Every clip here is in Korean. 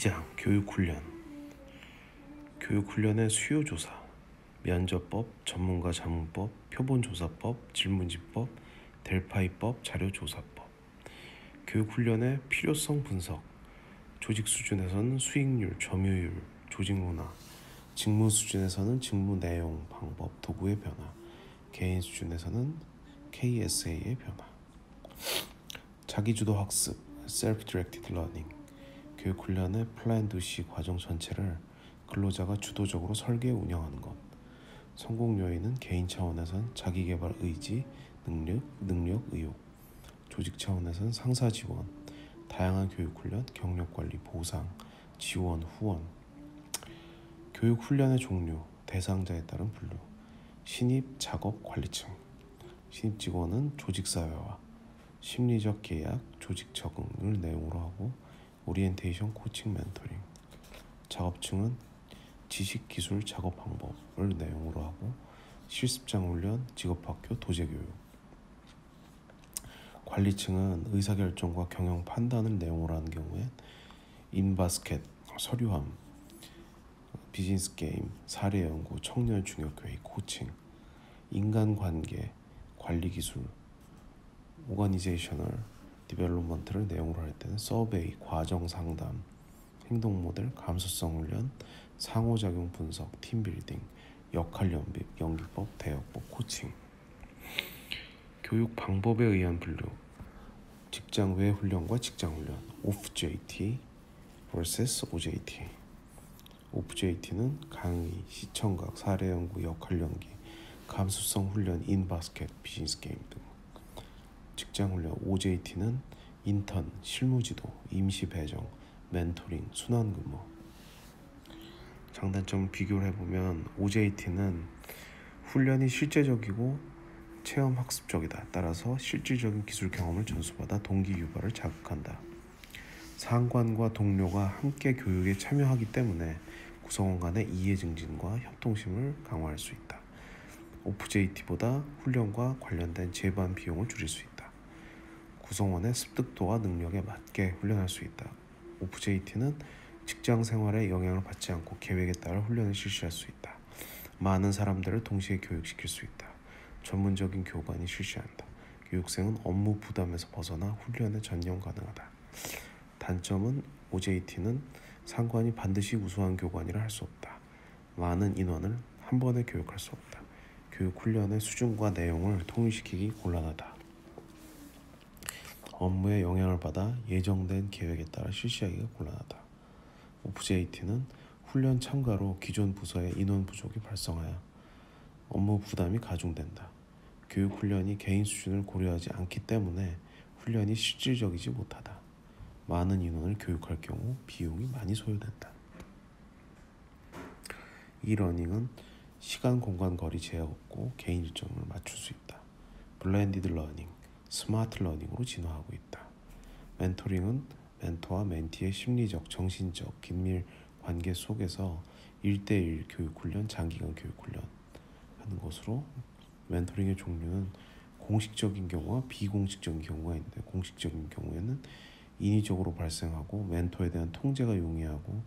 2장 교육훈련. 교육훈련의 수요조사, 면접법, 전문가 자문법, 표본조사법, 질문지법, 델파이법, 자료조사법. 교육훈련의 필요성 분석, 조직 수준에서는 수익률, 점유율, 조직 문화, 직무 수준에서는 직무 내용, 방법, 도구의 변화, 개인 수준에서는 KSA의 변화. 자기주도 학습, Self-Directed Learning. 교육훈련의 플랜2C 과정 전체를 근로자가 주도적으로 설계 운영하는 것. 성공 요인은 개인 차원에선 자기개발 의지, 능력, 의욕. 조직 차원에선 상사 지원, 다양한 교육훈련, 경력관리, 보상, 지원, 후원. 교육훈련의 종류, 대상자에 따른 분류. 신입, 작업, 관리층. 신입 직원은 조직사회화, 심리적 계약, 조직 적응을 내용으로 하고 오리엔테이션, 코칭, 멘토링. 작업층은 지식, 기술, 작업 방법을 내용으로 하고 실습장 훈련, 직업학교, 도제교육. 관리층은 의사결정과 경영 판단을 내용으로 하는 경우에 인바스켓, 서류함, 비즈니스 게임, 사례 연구, 청년 중역회의, 코칭. 인간관계, 관리기술, 오가니제이셔널 디벨롭먼트를 내용으로 할 때는 서베이, 과정상담, 행동모델, 감수성 훈련, 상호작용 분석, 팀빌딩, 역할연기법, 대역법, 코칭. 교육 방법에 의한 분류, 직장 외 훈련과 직장 훈련, OFJT vs OJT. OFJT는 강의, 시청각, 사례연구, 역할연기, 감수성 훈련, 인바스켓, 비즈니스 게임 등. 직장훈련 OJT는 인턴, 실무지도, 임시배정, 멘토링, 순환근무. 장단점 비교를 해보면 OJT는 훈련이 실제적이고 체험학습적이다. 따라서 실질적인 기술 경험을 전수받아 동기 유발을 자극한다. 상관과 동료가 함께 교육에 참여하기 때문에 구성원 간의 이해 증진과 협동심을 강화할 수 있다. OFJT보다 훈련과 관련된 제반 비용을 줄일 수 있다. 구성원의 습득도와 능력에 맞게 훈련할 수 있다. OFJT는 직장 생활에 영향을 받지 않고 계획에 따라 훈련을 실시할 수 있다. 많은 사람들을 동시에 교육시킬 수 있다. 전문적인 교관이 실시한다. 교육생은 업무 부담에서 벗어나 훈련에 전념 가능하다. 단점은 OJT는 상관이 반드시 우수한 교관이라 할 수 없다. 많은 인원을 한 번에 교육할 수 없다. 교육 훈련의 수준과 내용을 통일시키기 곤란하다. 업무에 영향을 받아 예정된 계획에 따라 실시하기가 곤란하다. OFJT는 훈련 참가로 기존 부서의 인원 부족이 발생하여 업무 부담이 가중된다. 교육 훈련이 개인 수준을 고려하지 않기 때문에 훈련이 실질적이지 못하다. 많은 인원을 교육할 경우 비용이 많이 소요된다. 이러닝은 시간, 공간, 거리 제약 없고 개인 일정을 맞출 수 있다. 블렌디드 러닝, 스마트 러닝으로 진화하고 있다. 멘토링은 멘토와 멘티의 심리적, 정신적, 긴밀 관계 속에서 1대1 교육훈련, 장기간 교육훈련 하는 것으로 멘토링의 종류는 공식적인 경우와 비공식적인 경우가 있는데 공식적인 경우에는 인위적으로 발생하고 멘토에 대한 통제가 용이하고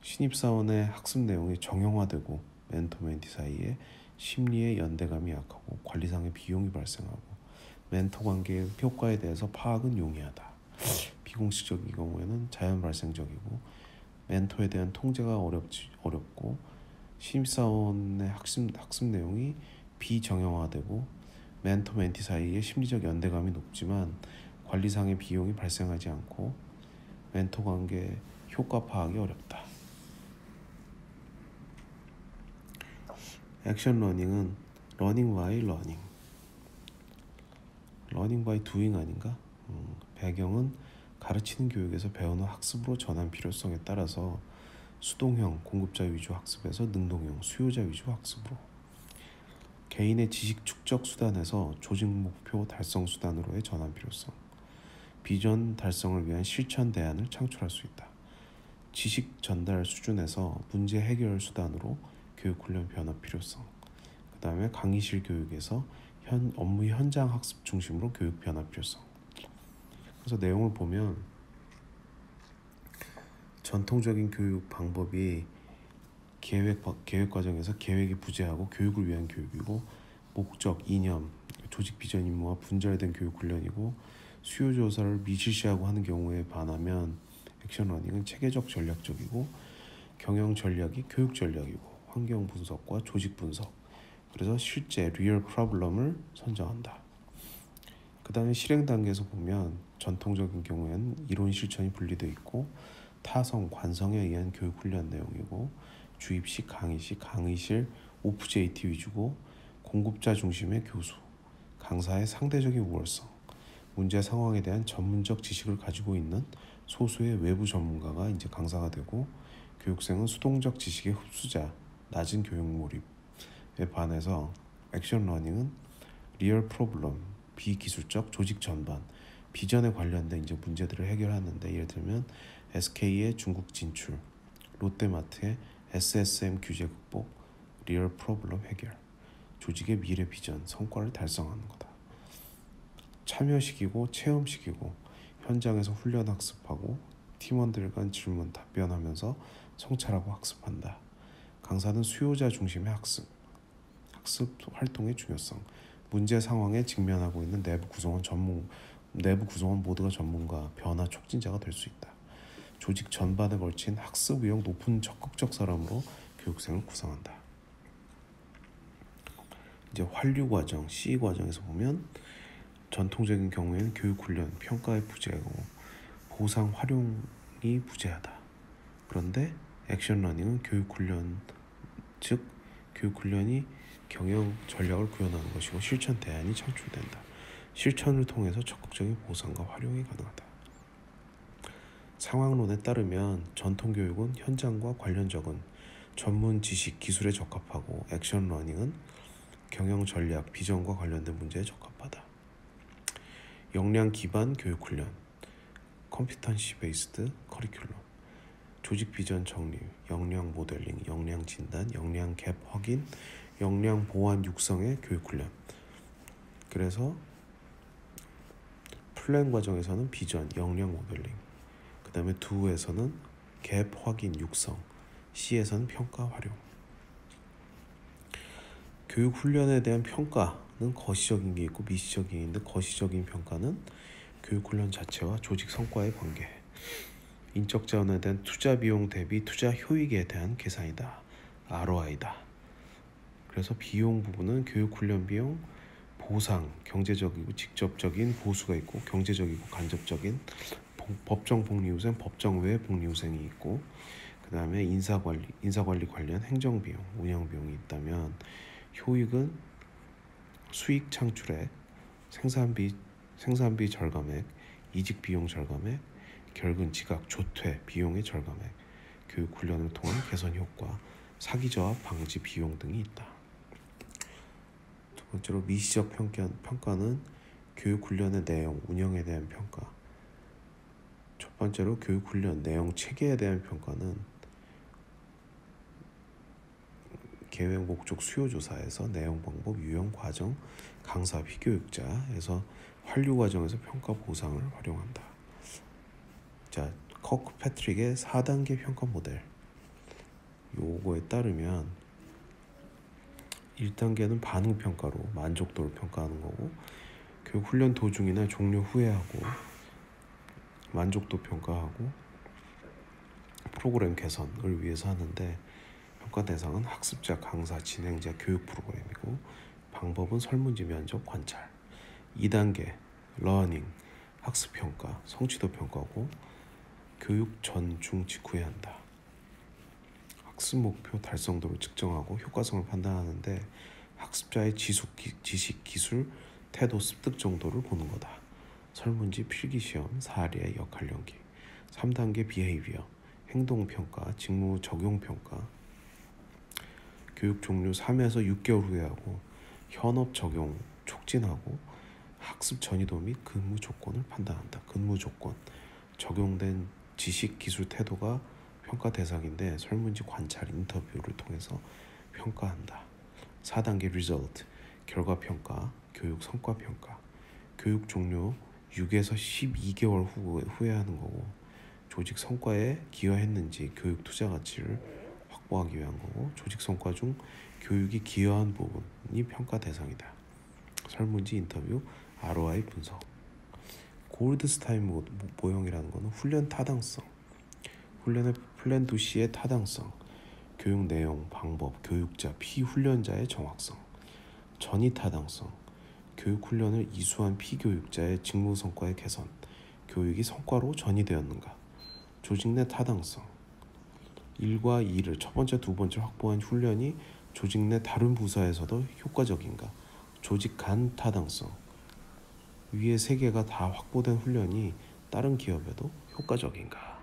신입사원의 학습 내용이 정형화되고 멘토 멘티 사이에 심리의 연대감이 약하고 관리상의 비용이 발생하고 멘토 관계의 효과에 대해서 파악은 용이하다. 비공식적인 경우에는 자연 발생적이고 멘토에 대한 통제가 어렵고 신입사원의 학습 내용이 비정형화되고 멘토 멘티 사이의 심리적 연대감이 높지만 관리상의 비용이 발생하지 않고 멘토 관계 효과 파악이 어렵다. 액션 러닝은 러닝 바이 러닝, 러닝 바이 두잉 아닌가? 배경은 가르치는 교육에서 배우는 학습으로 전환 필요성에 따라서 수동형 공급자 위주 학습에서 능동형 수요자 위주 학습으로 개인의 지식 축적 수단에서 조직 목표 달성 수단으로의 전환 필요성, 비전 달성을 위한 실천 대안을 창출할 수 있다. 지식 전달 수준에서 문제 해결 수단으로 교육 훈련 변화 필요성, 그 다음에 강의실 교육에서 업무 현장 학습 중심으로 교육 변화 필요성. 그래서 내용을 보면 전통적인 교육 방법이 계획 과정에서 계획이 부재하고 교육을 위한 교육이고, 목적, 이념, 조직 비전 임무와 분절된 교육 훈련이고, 수요 조사를 미실시하고 하는 경우에 반하면 액션 러닝은 체계적 전략적이고, 경영 전략이 교육 전략이고, 환경 분석과 조직 분석, 그래서 실제 리얼 프로블럼을 선정한다. 그 다음에 실행 단계에서 보면 전통적인 경우에는 이론 실천이 분리되어 있고, 타성, 관성에 의한 교육 훈련 내용이고, 주입식, 강의식, 강의실, 오프JT 위주고, 공급자 중심의 교수, 강사의 상대적인 우월성, 문제 상황에 대한 전문적 지식을 가지고 있는 소수의 외부 전문가가 이제 강사가 되고, 교육생은 수동적 지식의 흡수자, 낮은 교육 몰입에 반해서 액션 러닝은 리얼 프로블럼, 비기술적 조직 전반, 비전에 관련된 이제 문제들을 해결하는데, 예를 들면 SK의 중국 진출, 롯데마트의 SSM 규제 극복, 리얼 프로블럼 해결, 조직의 미래 비전, 성과를 달성하는 거다. 참여식이고 체험식이고, 현장에서 훈련 학습하고 팀원들 간 질문 답변하면서 성찰하고 학습한다. 강사는 수요자 중심의 학습 활동의 중요성, 문제 상황에 직면하고 있는 내부 구성원 모두가 전문가, 변화 촉진자가 될 수 있다. 조직 전반에 걸친 학습 의욕 높은 적극적 사람으로 교육생을 구성한다. 이제 환류 과정, C 과정에서 보면 전통적인 경우에는 교육 훈련, 평가의 부재고 보상 활용이 부재하다. 그런데 액션 러닝은 교육 훈련, 즉 교육 훈련이 경영 전략을 구현하는 것이고, 실천 대안이 창출된다. 실천을 통해서 적극적인 보상과 활용이 가능하다. 상황론에 따르면 전통 교육은 현장과 관련적인 전문 지식, 기술에 적합하고, 액션 러닝은 경영 전략, 비전과 관련된 문제에 적합하다. 역량 기반 교육 훈련, 컴피턴시 베이스드 커리큘럼, 조직 비전 정리, 역량 모델링, 역량 진단, 역량 갭 확인, 역량 보완 육성의 교육 훈련. 그래서 플랜 과정에서는 비전, 역량 모델링, 그 다음에 2에서는 갭 확인 육성, C에서는 평가 활용. 교육 훈련에 대한 평가는 거시적인 게 있고 미시적인 게 있는데, 거시적인 평가는 교육 훈련 자체와 조직 성과의 관계, 인적 자원에 대한 투자 비용 대비 투자 효익에 대한 계산이다. ROI다. 그래서 비용 부분은 교육 훈련 비용, 보상, 경제적이고 직접적인 보수가 있고, 경제적이고 간접적인 법정 복리후생, 법정 외 복리후생이 있고, 그 다음에 인사관리 관련 행정비용, 운영비용이 있다면, 효익은 수익 창출액, 생산비 절감액, 이직 비용 절감액, 결근 지각 조퇴 비용의 절감액, 교육 훈련을 통한 개선 효과, 사기 저하 방지 비용 등이 있다. 두 번째로 미시적 평가는 교육 훈련의 내용, 운영에 대한 평가. 첫 번째로 교육 훈련 내용 체계에 대한 평가는 계획, 목적, 수요 조사에서 내용, 방법, 유형, 과정, 강사, 비교육자에서 환류 과정에서 평가 보상을 활용한다. 자, 커크 패트릭의 4단계 평가 모델. 요거에 따르면 1단계는 반응 평가로 만족도를 평가하는 거고, 교육 훈련 도중이나 종료 후에하고 만족도 평가하고 프로그램 개선을 위해서 하는데, 평가 대상은 학습자, 강사, 진행자, 교육 프로그램이고, 방법은 설문지 면접, 관찰. 2단계 러닝, 학습 평가, 성취도 평가고, 교육 전, 중, 직후에 한다. 학습 목표 달성도를 측정하고 효과성을 판단하는데, 학습자의 지식, 기술, 태도, 습득 정도를 보는 거다. 설문지, 필기시험, 사례, 역할 연기. 3단계 비헤이비어, 행동평가, 직무 적용평가. 교육 종료 3에서 6개월 후에 하고, 현업 적용 촉진하고, 학습 전이도 및 근무 조건을 판단한다. 근무 조건, 적용된 지식, 기술, 태도가 평가 대상인데, 설문지, 관찰, 인터뷰를 통해서 평가한다. 4단계 result, 결과 평가, 교육 성과 평가. 교육 종료 6에서 12개월 후에 하는 거고, 조직 성과에 기여했는지 교육 투자 가치를 확보하기 위한 거고, 조직 성과 중 교육이 기여한 부분이 평가 대상이다. 설문지 인터뷰 ROI 분석. 골드스타인 모형이라는 것은 훈련 타당성, 훈련의 플랜 도시의 타당성, 교육 내용, 방법, 교육자, 피훈련자의 정확성. 전이 타당성, 교육 훈련을 이수한 피교육자의 직무 성과의 개선, 교육이 성과로 전이되었는가. 조직 내 타당성, 일과 이를 첫 번째, 두 번째 확보한 훈련이 조직 내 다른 부서에서도 효과적인가. 조직 간 타당성, 위에 세 개가 다 확보된 훈련이 다른 기업에도 효과적인가.